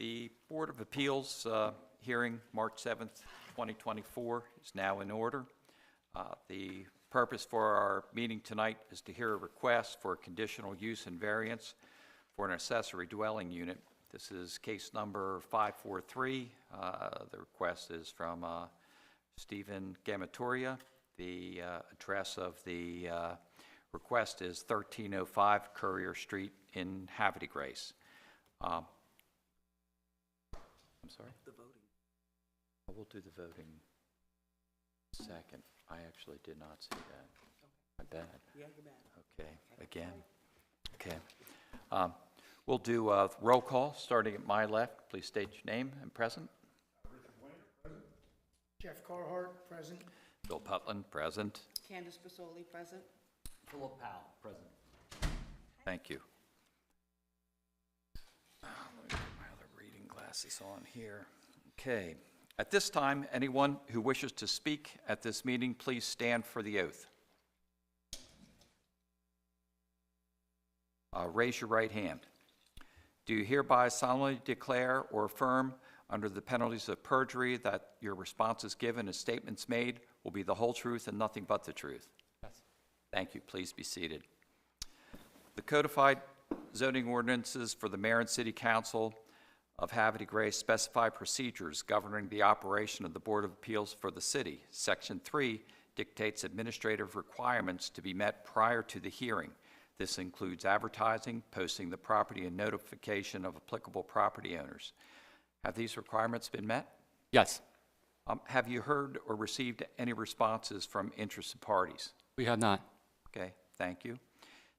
The Board of Appeals hearing March 7th, 2024 is now in order. The purpose for our meeting tonight is to hear a request for conditional use and variance for an accessory dwelling unit. This is case number 543. The request is from Stephen Gamatoria. The address of the request is 1305 Courier Street in Havre. I'm sorry? The voting. Oh, we'll do the voting second. I actually did not see that. My bad. Yeah, you're bad. Okay, again. Okay. We'll do a roll call, starting at my left. Please state your name and present. Jeff Carhart, present. Bill Putland, present. Candace Basoli, present. Philip Powell, present. Thank you. Let me put my other reading glasses on here. Okay. At this time, anyone who wishes to speak at this meeting, please stand for the oath. Raise your right hand. Do you hereby solemnly declare or affirm under the penalties of perjury that your responses given and statements made will be the whole truth and nothing but the truth? Yes. Thank you. Please be seated. The codified zoning ordinances for the Mayor and City Council of Havre specify procedures governing the operation of the Board of Appeals for the city. Section 3 dictates administrative requirements to be met prior to the hearing. This includes advertising, posting the property, and notification of applicable property owners. Have these requirements been met? Yes, Have you heard or received any responses from interested parties? we have not. Okay, thank you.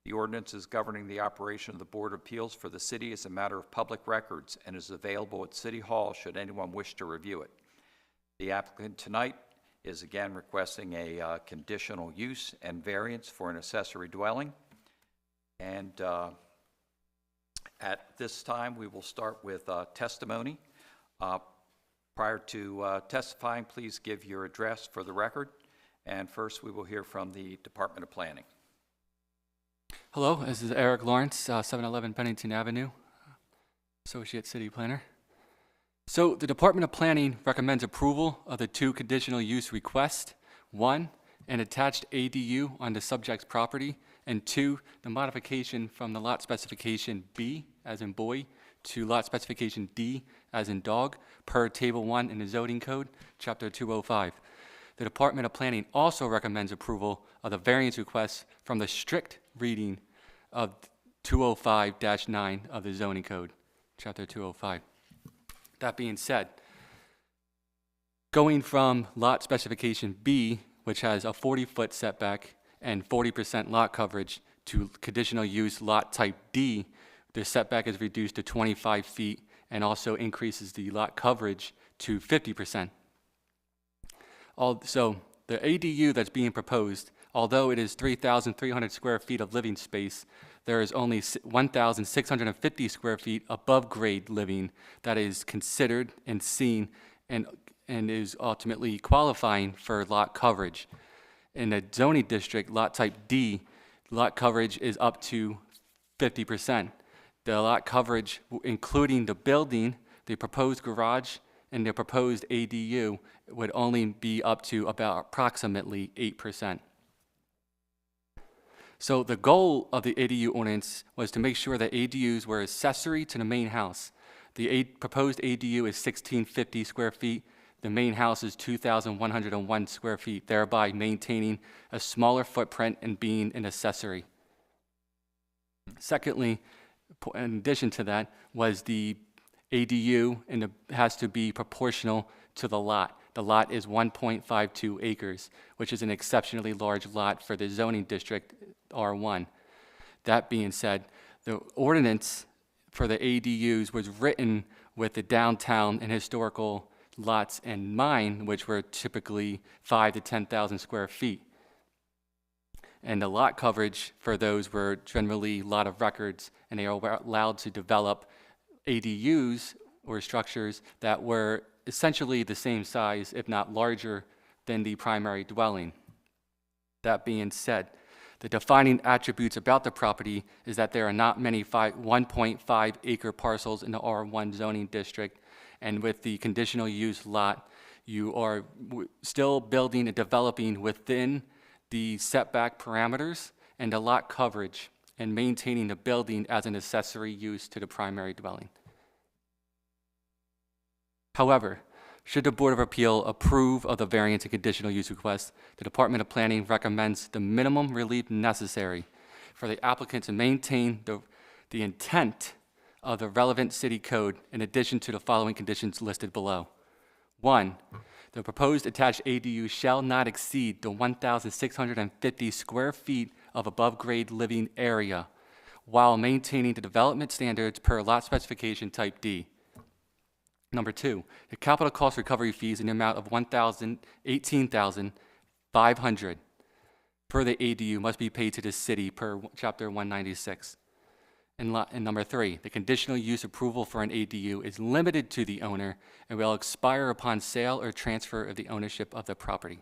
The ordinances governing the operation of the Board of Appeals for the city is a matter of public records and is available at City Hall should anyone wish to review it. The applicant tonight is again requesting a conditional use and variance for an accessory dwelling. And at this time, we will start with testimony. Prior to testifying, please give your address for the record. And first, we will hear from the Department of Planning. Hello, this is Eric Lawrence, 711 Pennington Avenue, Associate City Planner. So the Department of Planning recommends approval of the two conditional use requests. 1, an attached ADU on the subject's property, and 2, the modification from the lot specification B, as in boy, to lot specification D, as in dog, per Table 1 in the Zoning Code, Chapter 205. The Department of Planning also recommends approval of the variance request from the strict reading of 205-9 of the Zoning Code, Chapter 205. That being said, going from lot specification B, which has a 40-foot setback and 40% lot coverage, to conditional use lot type D, the setback is reduced to 25 feet and also increases the lot coverage to 50%. So the ADU that's being proposed, although it is 3,300 square feet of living space, there is only 1,650 square feet above grade living that is considered and seen and is ultimately qualifying for lot coverage. In the zoning district, lot type D, lot coverage is up to 50%. The lot coverage, including the building, the proposed garage, and the proposed ADU, would only be up to about approximately 8%. So the goal of the ADU ordinance was to make sure that ADUs were accessory to the main house. The proposed ADU is 1,650 square feet. The main house is 2,101 square feet, thereby maintaining a smaller footprint and being an accessory. Secondly, in addition to that, was the ADU and has to be proportional to the lot. The lot is 1.52 acres, which is an exceptionally large lot for the zoning district R1. That being said, the ordinance for the ADUs was written with the downtown and historical lots in mind, which were typically 5,000 to 10,000 square feet. And the lot coverage for those were generally lot of records, and they were allowed to develop ADUs or structures that were essentially the same size, if not larger, than the primary dwelling. That being said, The defining attributes about the property is that there are not many 1.5 acre parcels in the R1 zoning district, and with the conditional use lot, you are still building and developing within the setback parameters and the lot coverage and maintaining the building as an accessory use to the primary dwelling. However, should the Board of Appeal approve of the variance and conditional use request, the Department of Planning recommends the minimum relief necessary for the applicant to maintain the intent of the relevant city code in addition to the following conditions listed below. 1, the proposed attached ADU shall not exceed the 1,650 square feet of above-grade living area while maintaining the development standards per lot specification type D. Number 2, the capital cost recovery fees in the amount of $18,500 per the ADU must be paid to the city per Chapter 196. And number 3, the conditional use approval for an ADU is limited to the owner and will expire upon sale or transfer of the ownership of the property.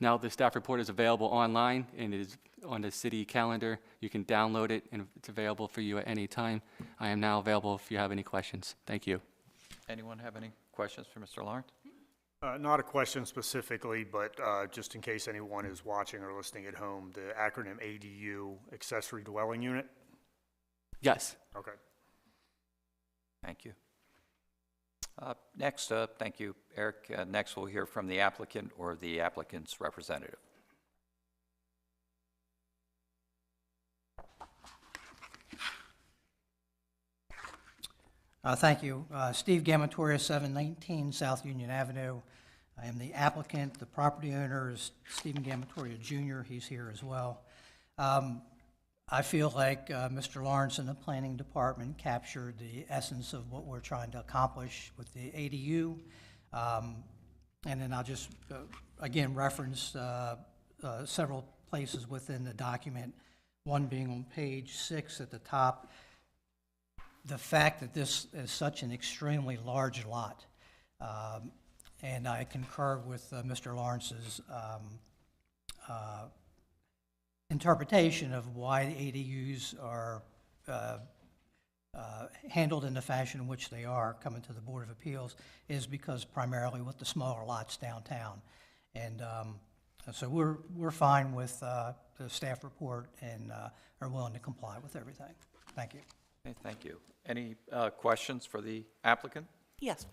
Now, the staff report is available online and it is on the city calendar. You can download it and it's available for you at any time. I am now available if you have any questions. Thank you. Anyone have any questions for Mr. Lawrence? Not a question specifically, but just in case anyone is watching or listening at home, the acronym ADU, accessory dwelling unit? Yes. Okay. Thank you. Next, thank you, Eric. Next, we'll hear from the applicant or the applicant's representative. Thank you. Steve Gamatoria, 719 South Union Avenue. I am the applicant. The property owner is Stephen Gamatoria Jr. He's here as well. I feel like Mr. Lawrence and the planning department captured the essence of what we're trying to accomplish with the ADU. And then I'll just, again, reference several places within the document, one being on page 6 at the top. The fact that this is such an extremely large lot, and I concur with Mr. Lawrence's interpretation of why the ADUs are handled in the fashion in which they are coming to the Board of Appeals is because primarily with the smaller lots downtown. And so we're fine with the staff report and are willing to comply with everything. Thank you. Okay, thank you. Any questions for the applicant? Yes.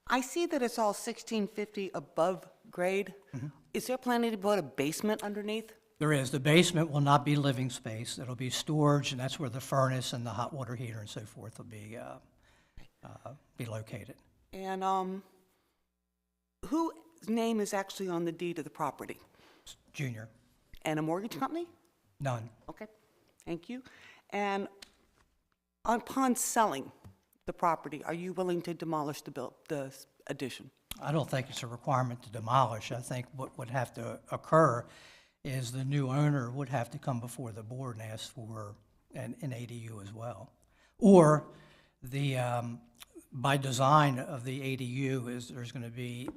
I see that it's all 1650 above grade. Is there planning to put a basement underneath? There is. The basement will not be living space. It'll be storage, and that's where the furnace and the hot water heater and so forth will be located. And whose name is actually on the deed of the property? Junior. And a mortgage company? None. Okay, thank you. And upon selling the property, are you willing to demolish the addition? I don't think it's a requirement to demolish. I think what would have to occur is the new owner would have to come before the board and ask for an ADU as well. Or the, by design of the ADU is there's going to be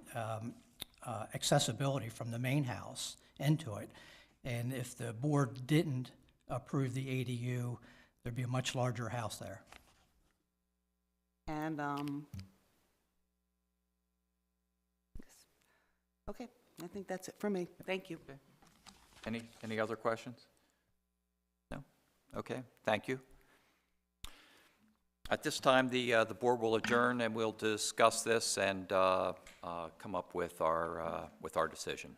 accessibility from the main house into it. And if the board didn't approve the ADU, there'd be a much larger house there. And, okay, I think that's it for me. Thank you. Okay. Any other questions? No? Okay, thank you. At this time, the board will adjourn and we'll discuss this and come up with our decision.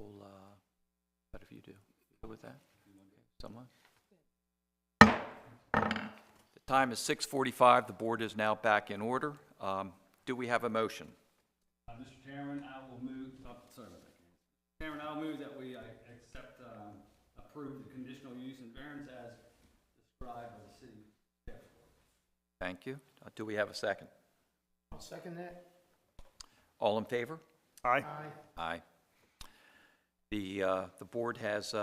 We'll, what if you do? Good with that? Someone? The time is 6:45. The board is now back in order. Do we have a motion? Mr. Chairman, I will move, sorry about that. Chairman, I'll move that we accept, approve the conditional use and variance as described by the city staff. Thank you. Do we have a second? I'll second that. All in favor? Aye. Aye. The board has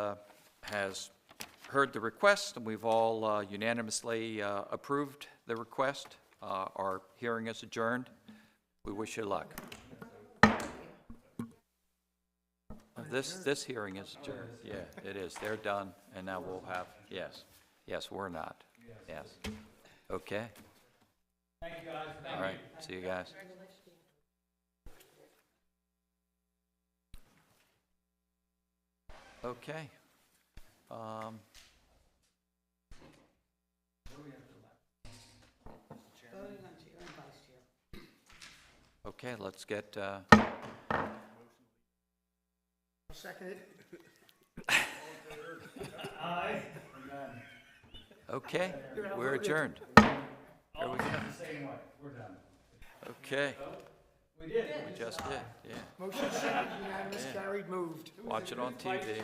heard the request, and we've all unanimously approved the request. Our hearing is adjourned. We wish you luck. This hearing is adjourned. Yeah, it is. They're done, and now we'll have, yes. Yes, we're not. Yes. Okay. Thank you, guys. All right. See you guys. Okay. Okay, let's get, I'll second it. okay, we're adjourned. All the same way. We're done. Okay, We did. we just did, yeah. Motion second, unanimous, carried, moved. Watch it on TV.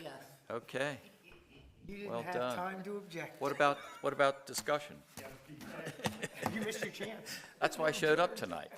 Yes. Okay, You Well didn't done. have time to object. what about discussion? You missed your chance. That's why I showed up tonight.